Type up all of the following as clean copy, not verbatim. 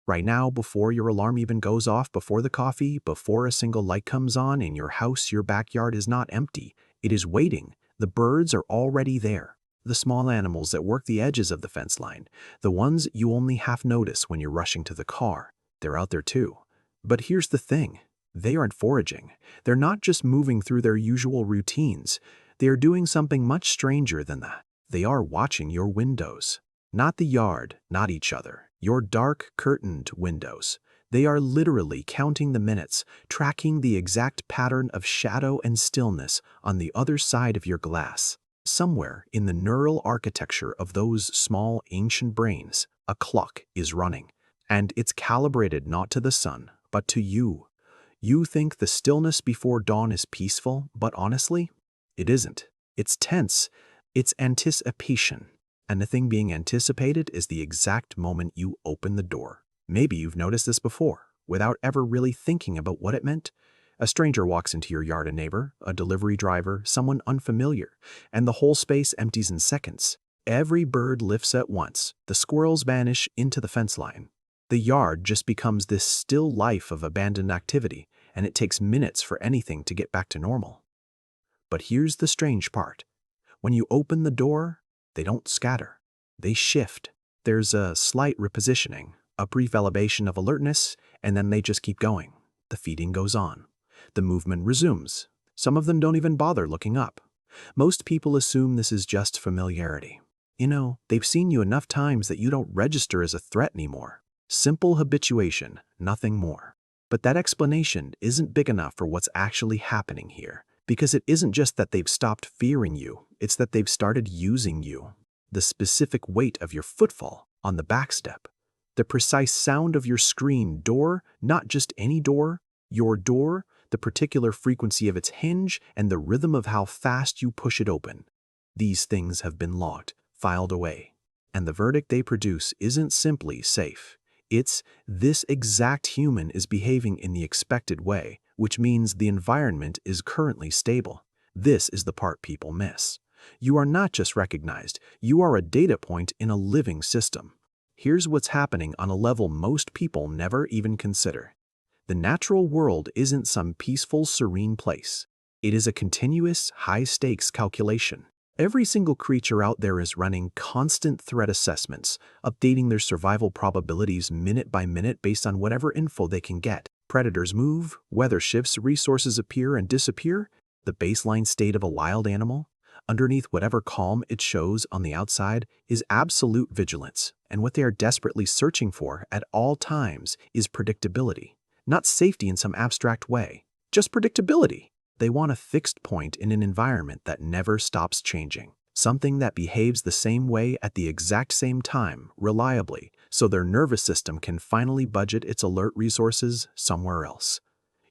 Right now, before your alarm even goes off, before the coffee, before a single light comes on in your house, your backyard is not empty. It is waiting. The birds are already there. The small animals that work the edges of the fence line, the ones you only half notice when you're rushing to the car, they're out there too. But here's the thing. They aren't foraging. They're not just moving through their usual routines. They are doing something much stranger than that. They are watching your windows. Not the yard, not each other. Your dark, curtained windows. They are literally counting the minutes, tracking the exact pattern of shadow and stillness on the other side of your glass. Somewhere in the neural architecture of those small, ancient brains, a clock is running. And it's calibrated not to the sun, but to you. You think the stillness before dawn is peaceful, but honestly, it isn't. It's tense. It's anticipation. And the thing being anticipated is the exact moment you open the door. Maybe you've noticed this before, without ever really thinking about what it meant. A stranger walks into your yard, a neighbor, a delivery driver, someone unfamiliar, and the whole space empties in seconds. Every bird lifts at once. The squirrels vanish into the fence line. The yard just becomes this still life of abandoned activity, and it takes minutes for anything to get back to normal. But here's the strange part. When you open the door, they don't scatter. They shift. There's a slight repositioning, a brief elevation of alertness, and then they just keep going. The feeding goes on. The movement resumes. Some of them don't even bother looking up. Most people assume this is just familiarity. You know, they've seen you enough times that you don't register as a threat anymore. Simple habituation, nothing more. But that explanation isn't big enough for what's actually happening here. Because it isn't just that they've stopped fearing you, it's that they've started using you. The specific weight of your footfall on the back step. The precise sound of your screen door, not just any door, your door, the particular frequency of its hinge, and the rhythm of how fast you push it open. These things have been logged, filed away. And the verdict they produce isn't simply safe. It's this exact human is behaving in the expected way, which means the environment is currently stable. This is the part people miss. You are not just recognized, you are a data point in a living system. Here's what's happening on a level most people never even consider. The natural world isn't some peaceful, serene place. It is a continuous, high-stakes calculation. Every single creature out there is running constant threat assessments, updating their survival probabilities minute by minute based on whatever info they can get. Predators move, weather shifts, resources appear and disappear. The baseline state of a wild animal, underneath whatever calm it shows on the outside, is absolute vigilance. And what they are desperately searching for at all times is predictability. Not safety in some abstract way, just predictability. They want a fixed point in an environment that never stops changing. Something that behaves the same way at the exact same time, reliably, so their nervous system can finally budget its alert resources somewhere else.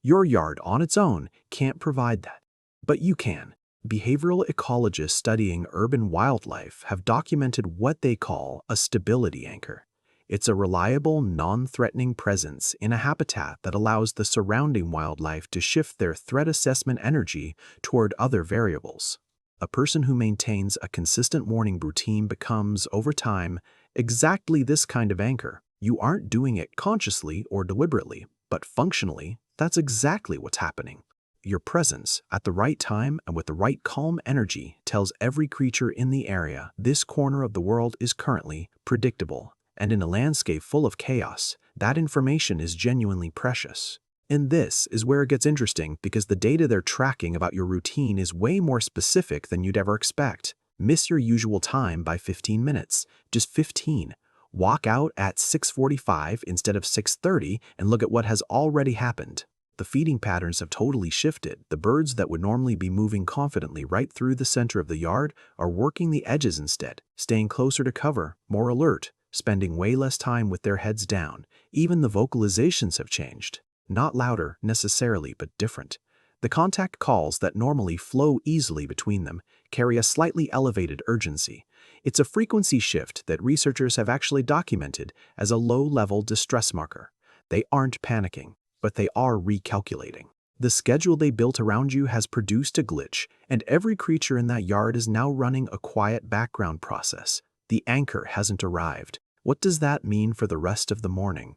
Your yard on its own can't provide that, but you can. Behavioral ecologists studying urban wildlife have documented what they call a stability anchor. It's a reliable, non-threatening presence in a habitat that allows the surrounding wildlife to shift their threat assessment energy toward other variables. A person who maintains a consistent morning routine becomes, over time, exactly this kind of anchor. You aren't doing it consciously or deliberately, but functionally, that's exactly what's happening. Your presence at the right time and with the right calm energy tells every creature in the area this corner of the world is currently predictable. And in a landscape full of chaos, that information is genuinely precious. And this is where it gets interesting because the data they're tracking about your routine is way more specific than you'd ever expect. Miss your usual time by 15 minutes, just 15. Walk out at 6:45 instead of 6:30 and look at what has already happened. The feeding patterns have totally shifted. The birds that would normally be moving confidently right through the center of the yard are working the edges instead, staying closer to cover, more alert, spending way less time with their heads down. Even the vocalizations have changed. Not louder necessarily, but different. The contact calls that normally flow easily between them carry a slightly elevated urgency. It's a frequency shift that researchers have actually documented as a low-level distress marker. They aren't panicking, but they are recalculating. The schedule they built around you has produced a glitch, and every creature in that yard is now running a quiet background process. The anchor hasn't arrived. What does that mean for the rest of the morning?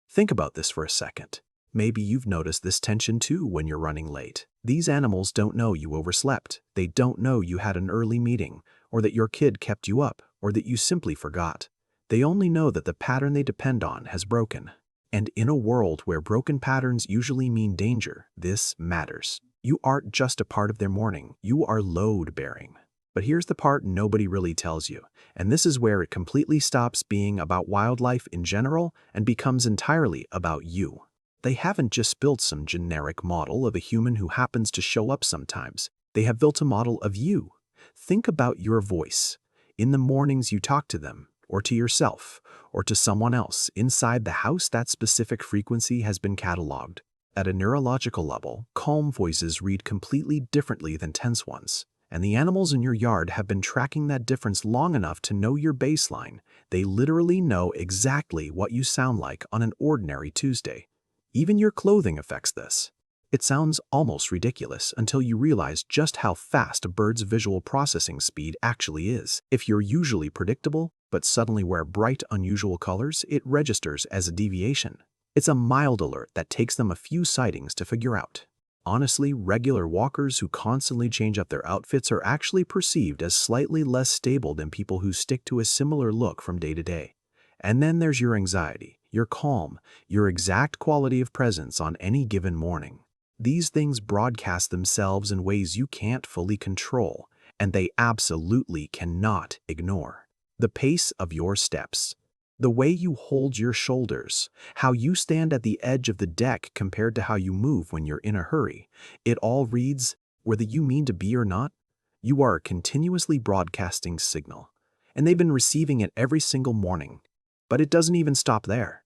Think about this for a second. Maybe you've noticed this tension too when you're running late. These animals don't know you overslept. They don't know you had an early meeting, or that your kid kept you up, or that you simply forgot. They only know that the pattern they depend on has broken. And in a world where broken patterns usually mean danger, this matters. You aren't just a part of their morning, you are load-bearing. But here's the part nobody really tells you, and this is where it completely stops being about wildlife in general and becomes entirely about you. They haven't just built some generic model of a human who happens to show up sometimes. They have built a model of you. Think about your voice. In the mornings you talk to them, or to yourself, or to someone else. Inside the house, that specific frequency has been cataloged. At a neurological level, calm voices read completely differently than tense ones. And the animals in your yard have been tracking that difference long enough to know your baseline. They literally know exactly what you sound like on an ordinary Tuesday. Even your clothing affects this. It sounds almost ridiculous until you realize just how fast a bird's visual processing speed actually is. If you're usually predictable, but suddenly wear bright, unusual colors, it registers as a deviation. It's a mild alert that takes them a few sightings to figure out. Honestly, regular walkers who constantly change up their outfits are actually perceived as slightly less stable than people who stick to a similar look from day to day. And then there's your anxiety, your calm, your exact quality of presence on any given morning. These things broadcast themselves in ways you can't fully control, and they absolutely cannot ignore. The pace of your steps, the way you hold your shoulders, how you stand at the edge of the deck compared to how you move when you're in a hurry, it all reads, whether you mean to be or not, you are a continuously broadcasting signal. And they've been receiving it every single morning. But it doesn't even stop there.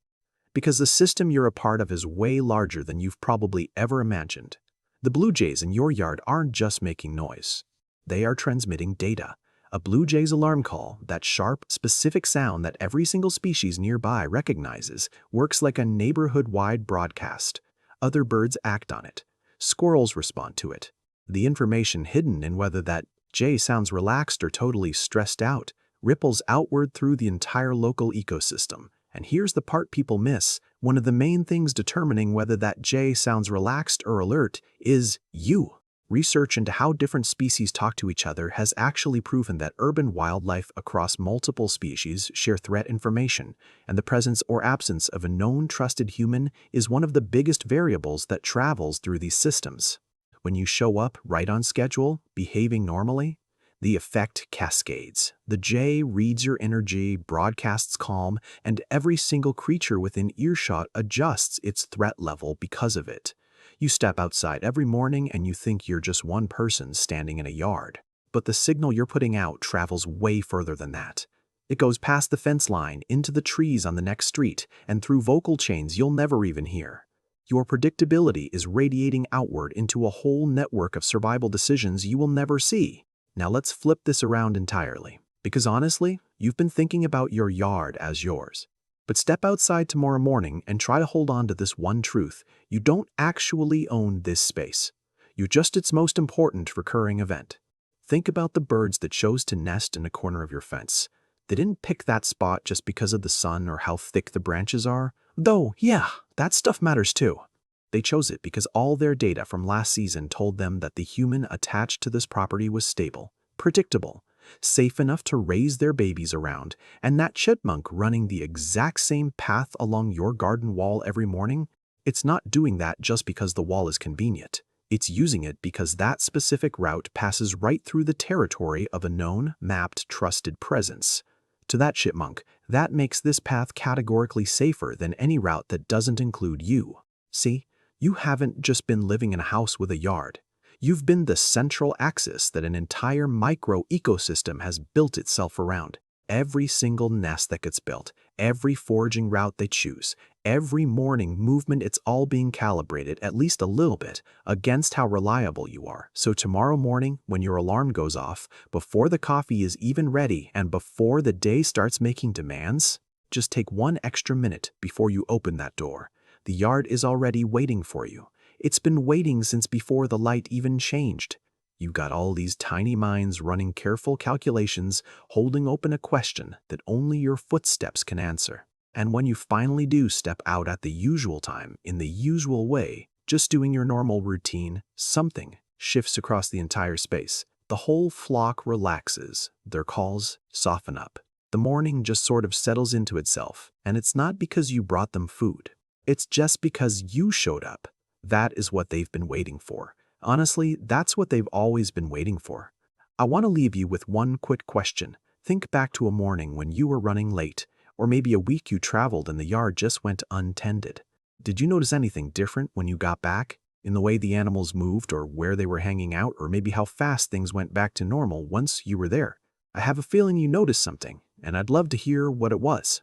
Because the system you're a part of is way larger than you've probably ever imagined. The blue jays in your yard aren't just making noise. They are transmitting data. A blue jay's alarm call, that sharp, specific sound that every single species nearby recognizes, works like a neighborhood-wide broadcast. Other birds act on it. Squirrels respond to it. The information hidden in whether that jay sounds relaxed or totally stressed out ripples outward through the entire local ecosystem. And here's the part people miss. One of the main things determining whether that jay sounds relaxed or alert is you. Research into how different species talk to each other has actually proven that urban wildlife across multiple species share threat information, and the presence or absence of a known trusted human is one of the biggest variables that travels through these systems. When you show up right on schedule, behaving normally, the effect cascades. The jay reads your energy, broadcasts calm, and every single creature within earshot adjusts its threat level because of it. You step outside every morning and you think you're just one person standing in a yard. But the signal you're putting out travels way further than that. It goes past the fence line, into the trees on the next street, and through vocal chains you'll never even hear. Your predictability is radiating outward into a whole network of survival decisions you will never see. Now let's flip this around entirely. Because honestly, you've been thinking about your yard as yours. But step outside tomorrow morning and try to hold on to this one truth. You don't actually own this space. You're just its most important recurring event. Think about the birds that chose to nest in a corner of your fence. They didn't pick that spot just because of the sun or how thick the branches are. Though, yeah, that stuff matters too. They chose it because all their data from last season told them that the human attached to this property was stable, predictable, safe enough to raise their babies around, and that chipmunk running the exact same path along your garden wall every morning, it's not doing that just because the wall is convenient. It's using it because that specific route passes right through the territory of a known, mapped, trusted presence. To that chipmunk, that makes this path categorically safer than any route that doesn't include you. See, you haven't just been living in a house with a yard. You've been the central axis that an entire micro-ecosystem has built itself around. Every single nest that gets built, every foraging route they choose, every morning movement, it's all being calibrated at least a little bit against how reliable you are. So tomorrow morning, when your alarm goes off, before the coffee is even ready and before the day starts making demands, just take one extra minute before you open that door. The yard is already waiting for you. It's been waiting since before the light even changed. You've got all these tiny minds running careful calculations, holding open a question that only your footsteps can answer. And when you finally do step out at the usual time, in the usual way, just doing your normal routine, something shifts across the entire space. The whole flock relaxes, their calls soften up. The morning just sort of settles into itself, and it's not because you brought them food. It's just because you showed up. That is what they've been waiting for. Honestly, that's what they've always been waiting for. I want to leave you with one quick question. Think back to a morning when you were running late, or maybe a week you traveled and the yard just went untended. Did you notice anything different when you got back? In the way the animals moved, or where they were hanging out, or maybe how fast things went back to normal once you were there? I have a feeling you noticed something, and I'd love to hear what it was.